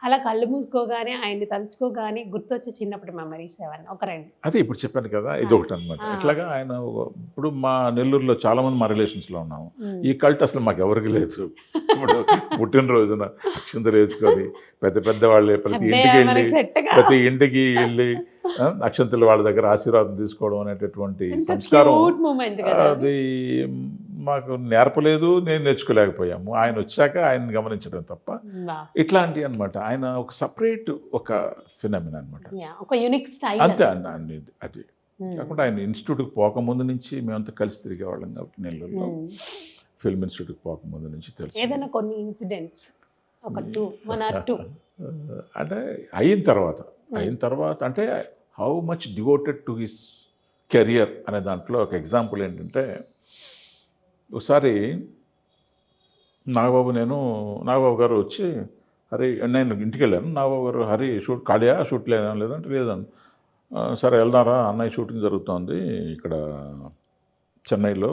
అలా కళ్ళు మూసుకోగానే ఆయన్ని తలుచుకోగానే గుర్తొచ్చే చిన్నప్పటి మెమరీస్ ఏమన్నా ఒక 2? అదే ఇప్పుడు చెప్పాను కదా, ఆ! ఇదొకటి అనమాట. ఆ! ఇట్లాగా ఆయన ఇప్పుడు మా నెల్లూరులో చాలామంది మా రిలేషన్స్‌లో ఉన్నాము. హ్మ్. ఈ కల్ట్ అసలు మాకెవరికీ లేదు. ఇప్పుడు పుట్టినరోజున అక్షింతలు వేసుకొని పెద్ద పెద్ద వాళ్ళే అబ్బే! మనకి సెట్ ప్రతి కాదు. ఇంటికి వెళ్ళి అక్షింతలు వాళ్ళ దగ్గర ఆశీర్వాదం తీసుకోవడం అనేటటువంటి ఎంత సంస్కారం క్యూట్ మూమెంట్ కదా అది. అది మాకు నేర్పలేదు. నేను నేర్చుకోలేకపోయాము. ఆయన వచ్చాక ఆయన్ని గమనించడం తప్ప. వావ్! ఇట్లాంటివి అనమాట. ఆయన ఒక సెపరేట్ ఒక ఫినామినా అనమాట. యాహ్! ఒక యూనిక్ స్టైల్ అంతే అది. అది. హ్మ్. కాకుండా ఆయన ఇన్‌స్టిట్యూట్‌కి పోకముందు నుంచి మేమంతా కలిసి తిరిగేవాళ్ళం కాబట్టి నెల్లూరులో. హ్మ్. ఫిల్మ్ ఇన్‌స్టిట్యూట్‌కి పోకముందు నుంచి తెలుసు. ఏదైనా కొన్ని ఇన్సిడెంట్స్ ఒక 2, 1 ఆర్ 2. అంటే అయిన తర్వాత అంటే how much devoted to his career అనే దాంట్లో ఒక ఎగ్జాంపుల్ ఏంటంటే, ఒకసారి నాగబాబు గారు వచ్చి, "హరి" నేను ఇంటికెళ్ళాను. నాగబాబు గారు, "హరి షూట్ ఖాళీయా? షూట్ లేదా?" లేదంటే లేదన్నా. "సరే వెళ్దాంరా, అన్నయ్య షూటింగ్ జరుగుతోంది ఇక్కడ చెన్నైలో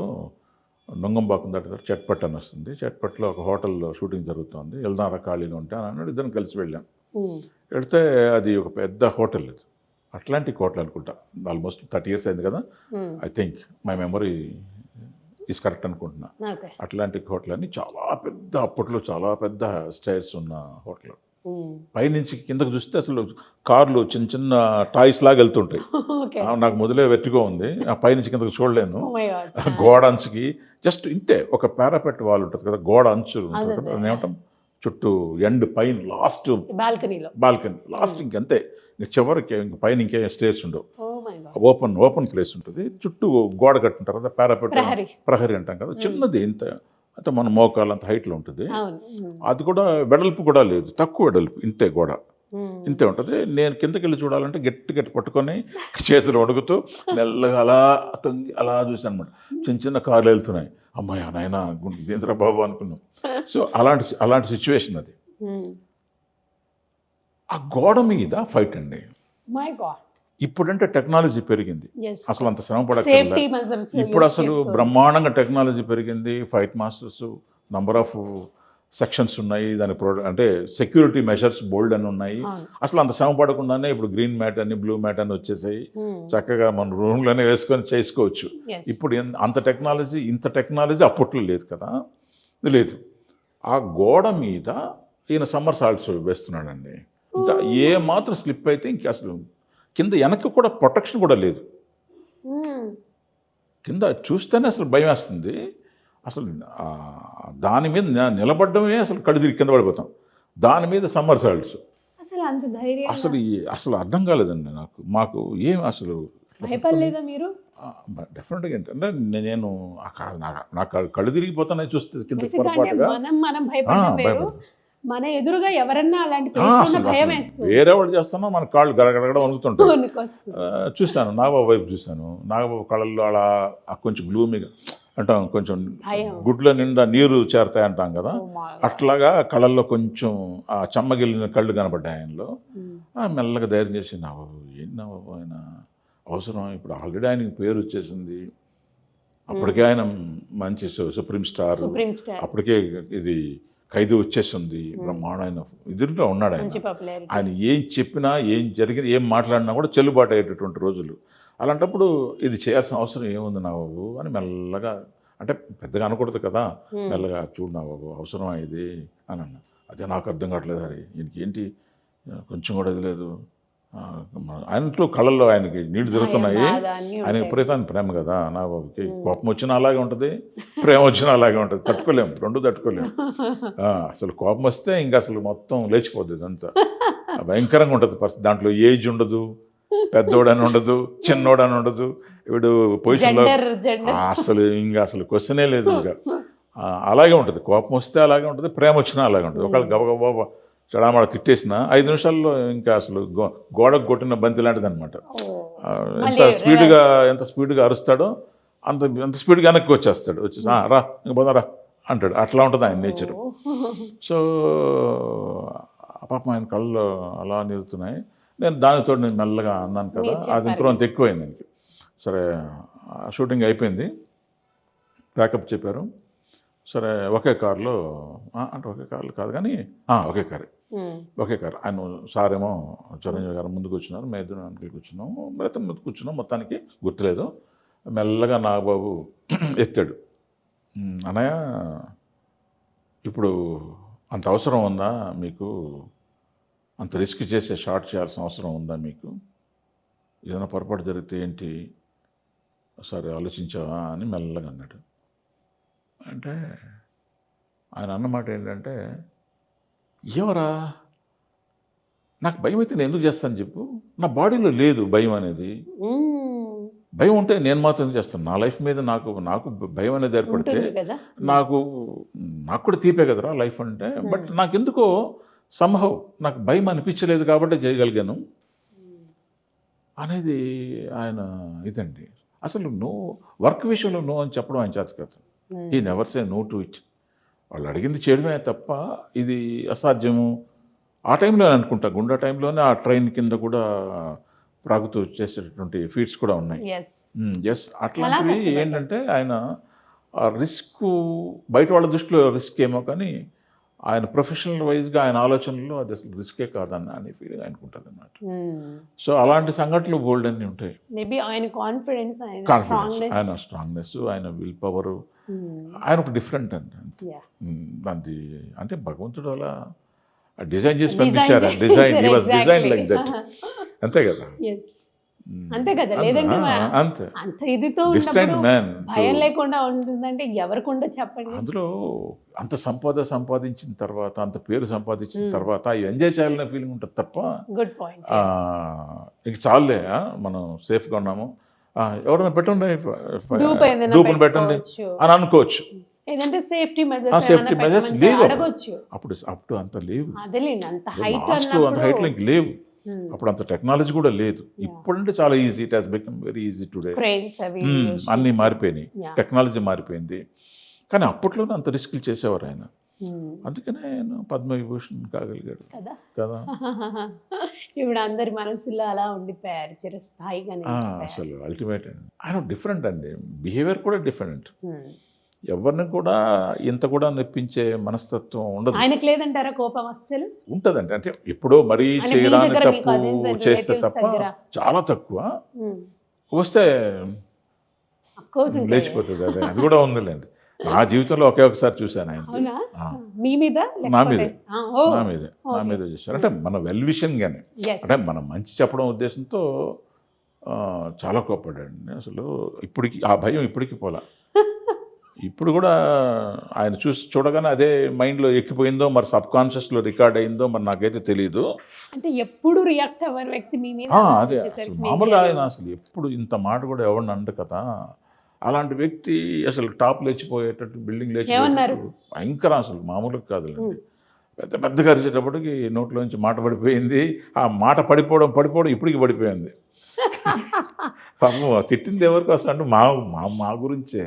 నుంగంబాకం దాటారు, చట్పట్ అని వస్తుంది. చట్పట్లో ఒక హోటల్‌లో షూటింగ్ జరుగుతోంది. వెళ్దాంరా ఖాళీగా ఉంటే" అని అన్నాడు. ఇద్దరం కలిసి వెళ్ళాం. హ్మ్. వెళ్తే అది ఒక పెద్ద హోటల్ అది. అట్లాంటిక్ హోటల్ అనుకుంటా. ఆల్మోస్ట్ 30 ఇయర్స్ అయింది కదా! హ్మ్. I think my memory is correct అనుకుంటున్నా. ఓకే. అట్లాంటిక్ హోటల్ అని చాలా పెద్ద, అప్పట్లో చాలా పెద్ద స్టైర్స్ ఉన్న హోటల్. హ్మ్. పైనుంచి కిందకి చూస్తే అసలు కార్లు చిన్న చిన్న టాయ్స్ లాగా వెళ్తుంటాయి. ఓకే. నాకు మొదలే వెర్టిగో ఉంది. ఆ పైనుంచి కిందకి చూడలేను. Oh my God! గోడ అంచుకి జస్ట్ ఇంతే ఒక పారాపెట్ వాల్ ఉంటుంది కదా! గోడ అంచు ఉంటుంది కదా! అదే. దాన్నేమంటాం? చుట్టూ ఎండ్ పైన లాస్ట్ బాల్కనీలో. బాల్కనీ. లాస్ట్ ఇంకంతే. ఇంక చివరికి ఇంక పైన ఇంకేం స్టేర్స్ ఉండవు. Oh my God! Open place ఉంటుంది. చుట్టూ గోడ కట్టుంటారు కదా! పారాపెట్ ప్రహరీ. ప్రహరీ అంటాం కదా! చిన్నది ఇంత అంటే మన మోకాలంత హైట్‌లో ఉంటుంది. అవును. హ్మ్. అది కూడా వెడల్పు కూడా లేదు. తక్కువ వెడల్పు. ఇంతే గోడ. హ్మ్. ఇంతే ఉంటది. నేను కిందకెళ్ళి చూడాలంటే గట్టి పట్టుకొని చేతులు వణుకుతూ మెల్లగా అలా తొంగి అలా చూశాననమాట. చిన్న చిన్న కార్లు వెళ్తున్నాయి. హమ్మయ్య! నాయనా ఇదేంట్రా బాబు అనుకున్నాం. సో, అలాంటి సిట్యుయేషన్ అది. హ్మ్. ఆ గోడ మీద ఫైట్ అండి. My God! ఇప్పుడంటే టెక్నాలజీ పెరిగింది. యెస్. అసలు అంత శ్రమ పడక్కర్లే. సేఫ్టీ మెజర్స్ ఇప్పుడు యూజ్ అసలు చేసుకోవాలి. బ్రహ్మాండంగా టెక్నాలజీ పెరిగింది. Fight masters, number of sections ఉన్నాయి. దాని అంటే సెక్యూరిటీ మెజర్స్ బోల్డ్ అని ఉన్నాయి. అవును. అసలు అంత శ్రమ పడకుండానే ఇప్పుడు గ్రీన్ మ్యాట్ అని, బ్లూ మ్యాట్ అని వచ్చేసాయి. హ్మ్. చక్కగా మన రూమ్‌లోనే వేసుకొని చేసుకోవచ్చు. యెస్. ఇప్పుడు ఇంత టెక్నాలజీ అప్పట్లో లేదు కదా! లేదు. ఆ గోడ మీద ఈయన సమ్మర్ సాల్ట్స్ వేస్తున్నాడండి. ఇంకా ఏ మాత్రం స్లిప్ అయితే ఇంక అసలు కింద వెనక్కి కూడా ప్రొటెక్షన్ కూడా లేదు. హ్మ్. కింద చూస్తేనే అసలు భయమేస్తుంది. అసలు దాని మీద నిలబడ్డమే అసలు కళ్ళు తిరిగి కింద పడిపోతాం. దాని మీద సమ్మర్ సాల్ట్స్. అసలు అంత ధైర్యంగా అసలు అర్థం కాలేదండి నాకు. మాకు ఏం అసలు భయపడలేదా మీరు? డెఫినెట్‌గా ఏంటంటే నేను నాకు కళ్ళు తిరిగిపోతున్నాయి చూస్తే కింద బేసిక్‌గా అంటే పొరపాటుగా. మనం భయపడడం వేరు. భయపడ్డాను. మన ఎదురుగా ఎవరన్నా అలాంటి ప్లేస్‌లో ఉన్న అసలు భయమేస్తుంది. వేరేవాళ్ళు చేస్తున్నా మన కాళ్ళు గడగడ వణుకుతుంటాయి. వణుకొస్తుంది. చూశాను నాగబాబు వైపు చూశాను. నాగబాబు కళ్ళల్లో అలా కొంచెం గ్లూమీగా అంటాం, కొంచెం భయం. గుడ్ల నిండా నీరు చేరతాయి అంటాం కదా! Oh my God! అట్లాగా కళ్ళల్లో కొంచెం ఆ చెమ్మగిల్లిన కళ్ళు కనపడ్డాయి ఆయనలో. హ్మ్. మెల్లగా ధైర్యం చేసి, నాగబాబు ఏంటి నాగబాబు ఆయన అవసరమా? ఇప్పుడు ఆల్రెడీ ఆయనకి పేరు వచ్చేసింది. అప్పటికే ఆయన మంచి సుప్రీం స్టార్. Supreme star. అప్పటికే ఇది ఖైదీ వచ్చేసింది. బ్రహ్మాండమైన ఇదిలో ఉన్నాడు ఆయన. మంచి పాపులారిటీ. ఆయన ఏం చెప్పినా, ఏం జరిగినా, ఏం మాట్లాడినా కూడా చెల్లుబాటు అయ్యేటటువంటి రోజులు. అలాంటప్పుడు ఇది చేయాల్సిన అవసరం ఏముంది నా బాబు అని మెల్లగా, అంటే పెద్దగా అనకూడదు కదా! హ్మ్. మెల్లగా చూడు నా బాబు అవసరమా ఇది అని అన్నా. అదే నాకు అర్థం కావట్లేదు హరి. ఈయనకేంటి కొంచెం కూడా ఇది లేదు. ఆయనలో కళ్ళల్లో ఆయనకి నీళ్లు భయం, తిరుగుతున్నాయి. బాధ అన్నీ ఆయన ఉంటాయి. విపరీతమైన ప్రేమ కదా నాగబాబుకి. కోపం వచ్చినా అలాగే ఉంటుంది, ప్రేమ వచ్చినా అలాగే ఉంటుంది. తట్టుకోలేము, రెండు తట్టుకోలేము. అసలు కోపం వస్తే ఇంకా అసలు మొత్తం లేచిపోద్ది ఇదంతా. భయంకరంగా ఉంటుంది పరిస్థితి. దాంట్లో ఏజ్ ఉండదు, పెద్దోడని ఉండదు, చిన్నోడని ఉండదు. వీడు పొజిషన్లో జెండర్ అసలు క్వశ్చనే లేదు ఇంకా. అలాగే ఉంటుంది. కోపం వస్తే అలాగే ఉంటుంది, ప్రేమ వచ్చినా అలాగే ఉంటుంది. ఒకవేళ గబగబా చెడామడ తిట్టేసిన 5 నిమిషాల్లో ఇంకా అసలు గోడకు కొట్టిన బంతి లాంటిదనమాట. ఎంత స్పీడ్గా అరుస్తాడో అంత స్పీడ్గా వెనక్కి వచ్చేస్తాడు. వచ్చేసి రా ఇంక పోదారా అంటాడు. అట్లా ఉంటుంది ఆయన నేచరు. సో పాపం ఆయన కళ్ళు అలా నిలుతున్నాయి. దానితో నేను మెల్లగా అన్నాను కదా, అది ఇంకొంత ఎక్కువైంది ఇంక. సరే షూటింగ్ అయిపోయింది, ప్యాకప్ చెప్పారు. సరే ఒకే కారులో అంటే ఒకే కార్లో కాదు కానీ ఒకే కారే. ఒకే కారు. ఆయన సారేమో చిరంజీవి గారు ముందుకు వచ్చినారు, మేము ఇద్దరు వెనకాల కూర్చున్నాము, మిగతా ముందు కూర్చున్నాం. మొత్తానికి గుర్తులేదు. మెల్లగా నాగబాబు ఎత్తాడు. అన్నయ్య, ఇప్పుడు అంత అవసరం ఉందా మీకు? అంత రిస్క్ చేసే షాట్ చేయాల్సిన అవసరం ఉందా మీకు? ఏదైనా పొరపాటు జరిగితే ఏంటి, సరే ఆలోచించావా అని మెల్లగా అన్నాడు. అంటే ఆయన అన్నమాట ఏంటంటే, ఏమరా నాకు భయం అయితే నేను ఎందుకు చేస్తాను చెప్పు? నా బాడీలో లేదు భయం అనేది. భయం ఉంటే నేను మాత్రం చేస్తాను. నా లైఫ్ మీద నాకు భయం అనేది ఏర్పడితే నాకు కూడా తీపే కదరా లైఫ్ అంటే. బట్ నాకెందుకో సంహవ్ నాకు భయం అనిపించలేదు కాబట్టి చేయగలిగాను అనేది ఆయన ఇదండి. అసలు నో, వర్క్ విషయంలో నో అని చెప్పడం ఆయన చేత కాదు. ఈ never say no to it. వాళ్ళు అడిగింది చేయడమే తప్ప ఇది అసాధ్యము. ఆ టైంలో అనుకుంటా, గుండా టైంలోనే ఆ ట్రైన్ కింద కూడా ప్రాగుతూ చేసేటటువంటి ఫీట్స్ కూడా ఉన్నాయి. ఎస్, అట్లాంటివి ఏంటంటే ఆయన ఆ రిస్క్ బయట వాళ్ళ దృష్టిలో రిస్క్ ఏమో, కానీ ఆయన ప్రొఫెషనల్ వైజ్గా ఆయన ఆలోచనలో అది అసలు రిస్కే కాదన్న అనే ఫీలింగ్ అనుకుంటుంది అన్నమాట. సో అలాంటి సంఘటనలు బోల్డ్ అన్నీ ఉంటాయి. ఆయన కాన్ఫిడెన్స్, ఆయన స్ట్రాంగ్నెస్, ఆయన విల్ పవర్, ఆయన ఒక డిఫరెంట్ అండి. దాన్ని అంటే భగవంతుడు అలా డిజైన్ చేసి పంపించారు. డిజైన్ లైక్ దట్, అంతే కదా. అంతే కదా, లేదంటే అంతే అంత ఇదితో భయం లేకుండా ఉంటుందంటే ఎవరికుండా చెప్పండి. అందులో అంత సంపాదించిన తర్వాత, అంత పేరు సంపాదించిన తర్వాత ఎంజాయ్ చేయాలనే ఫీలింగ్ ఉంటుంది తప్ప, గుడ్ పాయింట్, ఇక చాలులే మనం సేఫ్గా ఉన్నాము, ఎవరైనా పెట్టండి డూపును పెట్టండి అని అనుకోవచ్చు. ఏదంటే సేఫ్టీ మెజర్స్ లేవు అప్పుడు, అంత లేవు, అంత హైట్లో ఇంక లేవు. అప్పుడు అంత టెక్నాలజీ కూడా లేదు. ఇప్పుడంటే చాలా easy, it has become very easy today. అన్నీ మారిపోయినాయి, టెక్నాలజీ మారిపోయింది. కానీ అప్పట్లోనే అంత రిస్క్లు చేసేవారు ఆయన. అందుకనే ఆయన పద్మవిభూషణ్ కాగలిగాడు కదా. ఇప్పుడు అందరి మనసులో అలా ఉండిపోయారు చిరస్థాయిగా. అసలు అల్టిమేట్ అండి. ఆయన డిఫరెంట్ అండి, బిహేవియర్ కూడా డిఫరెంట్. ఎవరిని కూడా ఇంత కూడా నొప్పించే మనస్తత్వం ఉండదు ఆయనకు. లేదంటారా కోపం? అస్సలు ఉంటుందండి. అంటే ఎప్పుడో మరీ చేయరాని తప్పు చేస్తే తప్ప, చాలా తక్కువ వస్తే లేచిపోతుంది. అది కూడా ఉందిలేండి. నా జీవితంలో ఒకే ఒకసారి చూశాను ఆయన. నా మీద చేశారు. అంటే మన వెల్ విషన్గానే, అంటే మనం మంచి చెప్పడం ఉద్దేశంతో చాలా కోప్పడండి. అసలు ఇప్పటికి ఆ భయం ఇప్పటికి పోలా. ఇప్పుడు కూడా ఆయన చూడగానే అదే మైండ్లో ఎక్కిపోయిందో, మరి సబ్ కాన్షియస్లో రికార్డ్ అయిందో మరి నాకైతే తెలియదు. అంటే ఎప్పుడు రియాక్ట్ అవ్వని వ్యక్తి మీ మీద. అదే అసలు మామూలుగా ఆయన అసలు ఎప్పుడు ఇంత మాట కూడా ఎవరిని అంట కదా. అలాంటి వ్యక్తి అసలు టాప్ లేచిపోయేటట్టు, బిల్డింగ్ లేచిపోయేటట్టు భయంకరం, అసలు మామూలుగా కాదులేండి. పెద్ద పెద్దగా అరిచేటప్పటికి నోట్లోంచి మాట పడిపోయింది. ఆ మాట పడిపోవడం ఇప్పటికి పడిపోయింది. పాపం తిట్టింది ఎవరి కోసం అంటే మా గురించే,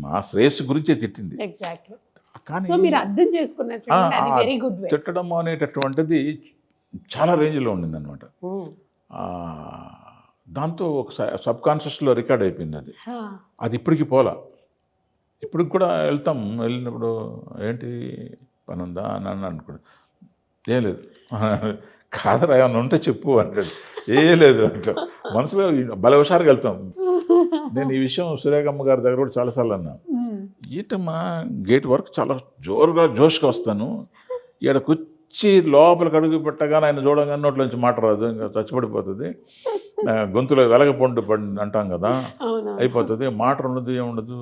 మా శ్రేయస్సు గురించే తిట్టింది. కానీ తిట్టడం అనేటటువంటిది చాలా రేంజ్లో ఉండింది అనమాట. దాంతో ఒక సబ్ కాన్షియస్లో రికార్డ్ అయిపోయింది. అది ఇప్పటికి పోలా. ఇప్పటికి కూడా వెళ్ళినప్పుడు ఏంటి పని ఉందా అని అనుకోండి, ఏం లేదు, కాదరా ఏమన్నా ఉంటే చెప్పు అంటాడు. ఏ లేదు అంటాం, మనసులో భలే హుషారుగా వెళ్తాం. నేను ఈ విషయం సురేఖమ్మ గారి దగ్గర కూడా చాలాసార్లు అన్నా, ఏంటమ్మా గేట్ వర్క్ చాలా జోష్గా వస్తాను, ఇక్కడ కూర్చి లోపలికి అడుగు పెట్టగానే ఆయన చూడగానే నోట్లోంచి మాట రాదు, ఇంకా చచ్చిపడిపోతుంది, గొంతులో వెలగపండు అంటాం కదా, అయిపోతుంది, మాట ఉండదు, ఏముండదు,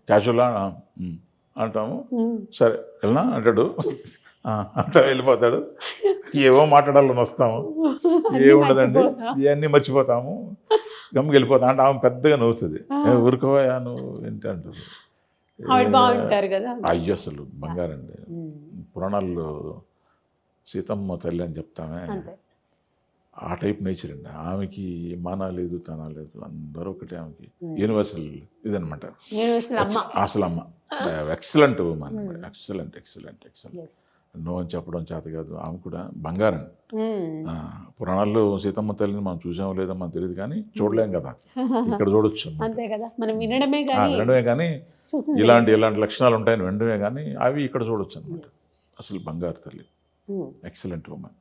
క్యాజువలా అంటాము. సరే వెళ్ళనా అంటాడు, అంతా వెళ్ళిపోతాడు. ఏవో మాట్లాడాలని వస్తాము, ఏముండదండి, ఇవన్నీ మర్చిపోతాము, గమ్ముకి వెళ్ళిపోతాం అంటే ఆమె పెద్దగా నవ్వుతుంది. ఊరుకోవా నువ్వు ఏంటి అంటుంది. అయ్యో అసలు బంగారండి. పురాణాల్లో సీతమ్మ తల్లి అని చెప్తామే, ఆ టైప్ నేచర్ అండి. ఆమెకి మానా లేదు, తనా లేదు, అందరూ ఒకటే. ఆమెకి యూనివర్సల్ ఇదనమాట, అసలు అమ్మ. Excellent women, excellent. నో అని చెప్పడం చేత కాదు. ఆమె కూడా బంగారం. పురాణాల్లో సీతమ్మ తల్లిని మనం చూసామో లేదో మనకు తెలియదు, కానీ చూడలేం కదా, ఇక్కడ చూడొచ్చు. వినడమే కానీ ఇలాంటి లక్షణాలు ఉంటాయని వినడమే కానీ అవి ఇక్కడ చూడొచ్చు అనమాట. అసలు బంగారు తల్లి. ఉమ్. Excellent women.